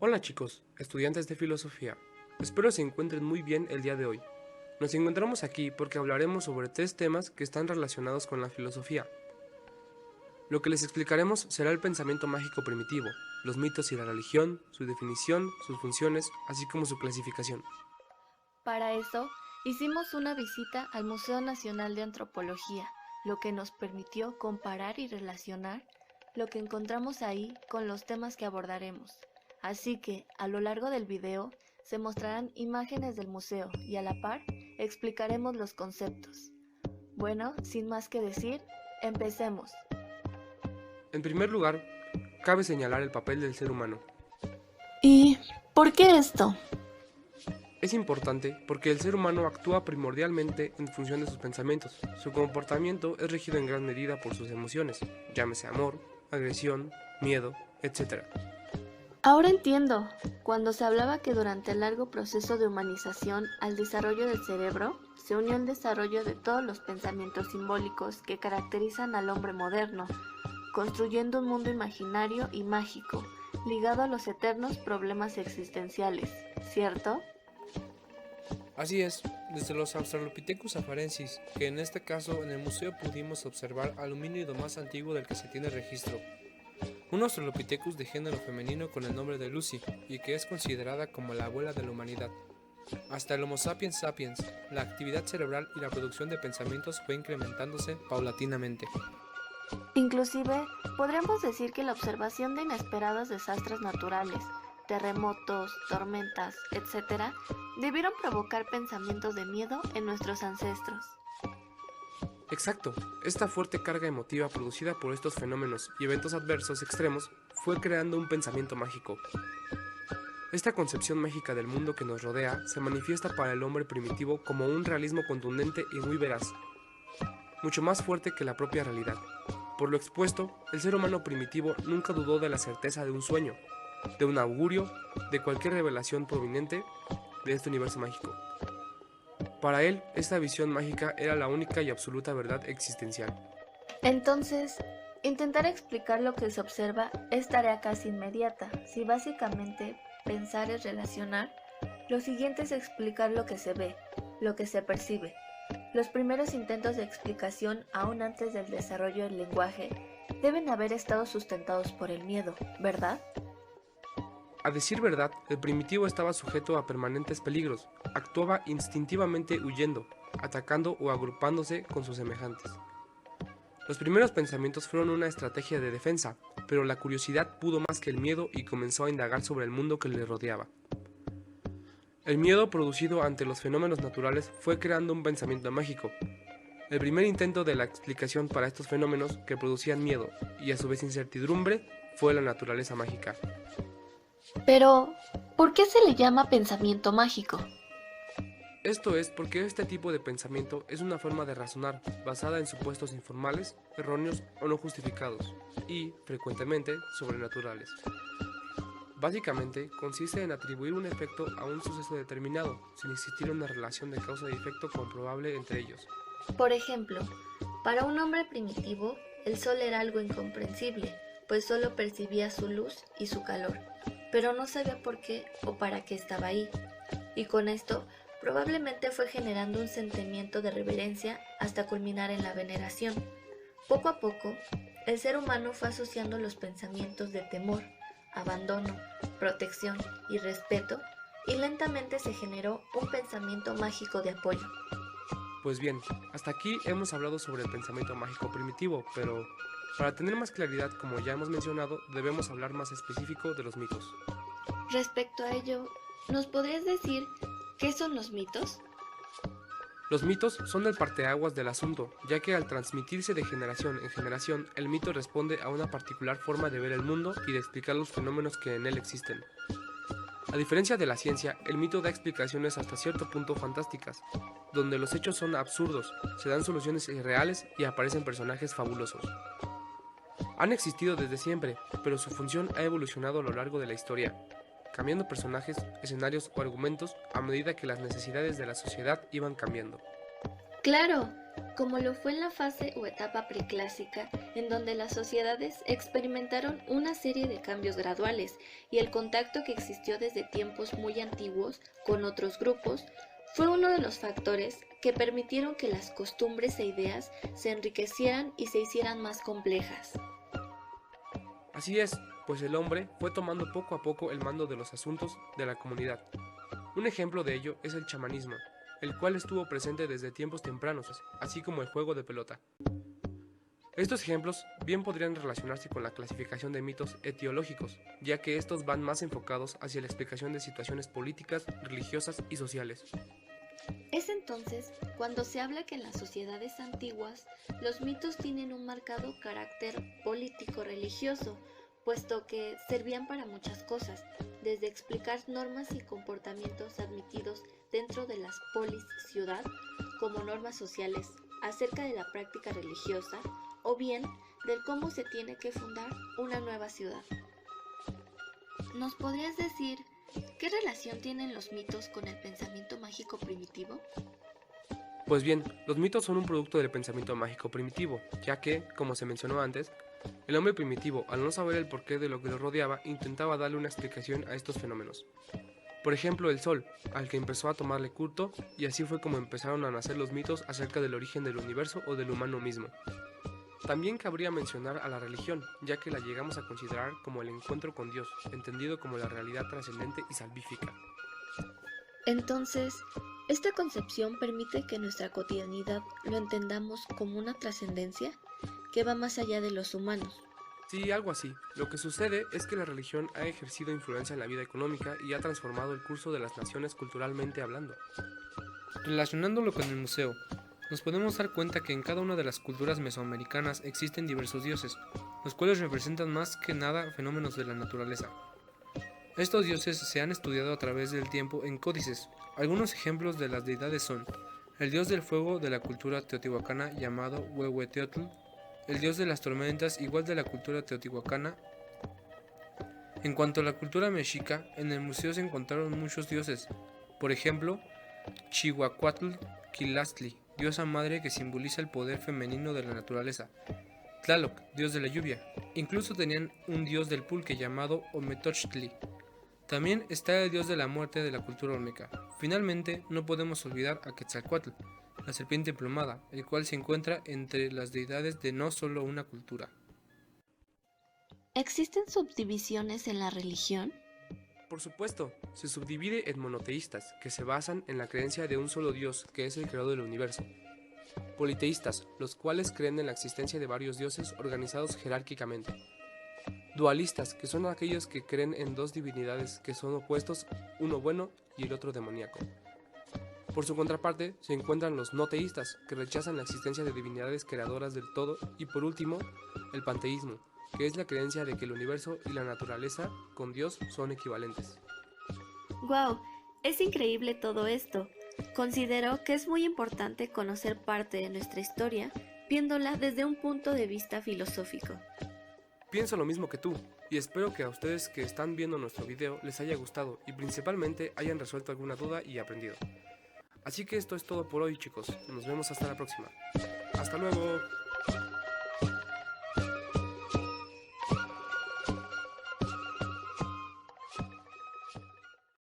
Hola chicos, estudiantes de filosofía. Espero se encuentren muy bien el día de hoy. Nos encontramos aquí porque hablaremos sobre tres temas que están relacionados con la filosofía. Lo que les explicaremos será el pensamiento mágico primitivo, los mitos y la religión, su definición, sus funciones, así como su clasificación. Para eso, hicimos una visita al Museo Nacional de Antropología, lo que nos permitió comparar y relacionar lo que encontramos ahí con los temas que abordaremos. Así que, a lo largo del video, se mostrarán imágenes del museo y a la par explicaremos los conceptos. Bueno, sin más que decir, empecemos. En primer lugar, cabe señalar el papel del ser humano. ¿Y por qué esto? Es importante porque el ser humano actúa primordialmente en función de sus pensamientos. Su comportamiento es regido en gran medida por sus emociones, llámese amor, agresión, miedo, etc. Ahora entiendo, cuando se hablaba que durante el largo proceso de humanización al desarrollo del cerebro, se unió el desarrollo de todos los pensamientos simbólicos que caracterizan al hombre moderno, construyendo un mundo imaginario y mágico, ligado a los eternos problemas existenciales, ¿cierto? Así es, desde los Australopithecus afarensis, que en este caso en el museo pudimos observar al homínido más antiguo del que se tiene registro, un Australopithecus de género femenino con el nombre de Lucy y que es considerada como la abuela de la humanidad. Hasta el Homo sapiens sapiens, la actividad cerebral y la producción de pensamientos fue incrementándose paulatinamente. Inclusive, podríamos decir que la observación de inesperados desastres naturales, terremotos, tormentas, etc., debieron provocar pensamientos de miedo en nuestros ancestros. Exacto, esta fuerte carga emotiva producida por estos fenómenos y eventos adversos extremos fue creando un pensamiento mágico. Esta concepción mágica del mundo que nos rodea se manifiesta para el hombre primitivo como un realismo contundente y muy veraz, mucho más fuerte que la propia realidad. Por lo expuesto, el ser humano primitivo nunca dudó de la certeza de un sueño, de un augurio, de cualquier revelación proveniente de este universo mágico. Para él, esta visión mágica era la única y absoluta verdad existencial. Entonces, intentar explicar lo que se observa es tarea casi inmediata. Si básicamente pensar es relacionar, lo siguiente es explicar lo que se ve, lo que se percibe. Los primeros intentos de explicación, aún antes del desarrollo del lenguaje, deben haber estado sustentados por el miedo, ¿verdad? A decir verdad, el primitivo estaba sujeto a permanentes peligros, actuaba instintivamente huyendo, atacando o agrupándose con sus semejantes. Los primeros pensamientos fueron una estrategia de defensa, pero la curiosidad pudo más que el miedo y comenzó a indagar sobre el mundo que le rodeaba. El miedo producido ante los fenómenos naturales fue creando un pensamiento mágico. El primer intento de la explicación para estos fenómenos que producían miedo y a su vez incertidumbre fue la naturaleza mágica. Pero, ¿por qué se le llama pensamiento mágico? Esto es porque este tipo de pensamiento es una forma de razonar basada en supuestos informales, erróneos o no justificados, y, frecuentemente, sobrenaturales. Básicamente, consiste en atribuir un efecto a un suceso determinado, sin existir una relación de causa y efecto comprobable entre ellos. Por ejemplo, para un hombre primitivo, el sol era algo incomprensible, pues solo percibía su luz y su calor, pero no sabía por qué o para qué estaba ahí. Y con esto, probablemente fue generando un sentimiento de reverencia hasta culminar en la veneración. Poco a poco, el ser humano fue asociando los pensamientos de temor, abandono, protección y respeto, y lentamente se generó un pensamiento mágico de apoyo. Pues bien, hasta aquí hemos hablado sobre el pensamiento mágico primitivo, pero para tener más claridad, como ya hemos mencionado, debemos hablar más específico de los mitos. Respecto a ello, ¿nos podrías decir qué son los mitos? Los mitos son el parteaguas del asunto, ya que al transmitirse de generación en generación, el mito responde a una particular forma de ver el mundo y de explicar los fenómenos que en él existen. A diferencia de la ciencia, el mito da explicaciones hasta cierto punto fantásticas, donde los hechos son absurdos, se dan soluciones irreales y aparecen personajes fabulosos. Han existido desde siempre, pero su función ha evolucionado a lo largo de la historia, cambiando personajes, escenarios o argumentos a medida que las necesidades de la sociedad iban cambiando. Claro, como lo fue en la fase o etapa preclásica, en donde las sociedades experimentaron una serie de cambios graduales y el contacto que existió desde tiempos muy antiguos con otros grupos fue uno de los factores que permitieron que las costumbres e ideas se enriquecieran y se hicieran más complejas. Así es, pues el hombre fue tomando poco a poco el mando de los asuntos de la comunidad. Un ejemplo de ello es el chamanismo, el cual estuvo presente desde tiempos tempranos, así como el juego de pelota. Estos ejemplos bien podrían relacionarse con la clasificación de mitos etiológicos, ya que estos van más enfocados hacia la explicación de situaciones políticas, religiosas y sociales. Es entonces cuando se habla que en las sociedades antiguas los mitos tienen un marcado carácter político-religioso, puesto que servían para muchas cosas, desde explicar normas y comportamientos admitidos dentro de las polis ciudad como normas sociales acerca de la práctica religiosa o bien del cómo se tiene que fundar una nueva ciudad. ¿Nos podrías decir qué relación tienen los mitos con el pensamiento mágico primitivo? Pues bien, los mitos son un producto del pensamiento mágico primitivo, ya que, como se mencionó antes, el hombre primitivo, al no saber el porqué de lo que lo rodeaba, intentaba darle una explicación a estos fenómenos. Por ejemplo, el sol, al que empezó a tomarle culto, y así fue como empezaron a nacer los mitos acerca del origen del universo o del humano mismo. También cabría mencionar a la religión, ya que la llegamos a considerar como el encuentro con Dios, entendido como la realidad trascendente y salvífica. Entonces, ¿esta concepción permite que nuestra cotidianidad lo entendamos como una trascendencia que va más allá de los humanos? Sí, algo así. Lo que sucede es que la religión ha ejercido influencia en la vida económica y ha transformado el curso de las naciones culturalmente hablando. Relacionándolo con el museo, nos podemos dar cuenta que en cada una de las culturas mesoamericanas existen diversos dioses, los cuales representan más que nada fenómenos de la naturaleza. Estos dioses se han estudiado a través del tiempo en códices. Algunos ejemplos de las deidades son el dios del fuego de la cultura teotihuacana llamado Huehueteotl, el dios de las tormentas igual de la cultura teotihuacana. En cuanto a la cultura mexica, en el museo se encontraron muchos dioses, por ejemplo, Chihuacuatl Quilastli, diosa madre que simboliza el poder femenino de la naturaleza, Tlaloc, dios de la lluvia, incluso tenían un dios del pulque llamado Ometochtli. También está el dios de la muerte de la cultura olmeca. Finalmente, no podemos olvidar a Quetzalcóatl, la serpiente emplumada, el cual se encuentra entre las deidades de no solo una cultura. ¿Existen subdivisiones en la religión? Por supuesto, se subdivide en monoteístas, que se basan en la creencia de un solo Dios, que es el creador del universo. Politeístas, los cuales creen en la existencia de varios dioses organizados jerárquicamente. Dualistas, que son aquellos que creen en dos divinidades que son opuestos, uno bueno y el otro demoníaco. Por su contraparte, se encuentran los no teístas, que rechazan la existencia de divinidades creadoras del todo, y por último, el panteísmo, que es la creencia de que el universo y la naturaleza con Dios son equivalentes. ¡Wow! Es increíble todo esto. Considero que es muy importante conocer parte de nuestra historia, viéndola desde un punto de vista filosófico. Pienso lo mismo que tú, y espero que a ustedes que están viendo nuestro video les haya gustado y principalmente hayan resuelto alguna duda y aprendido. Así que esto es todo por hoy, chicos. Nos vemos hasta la próxima. ¡Hasta luego!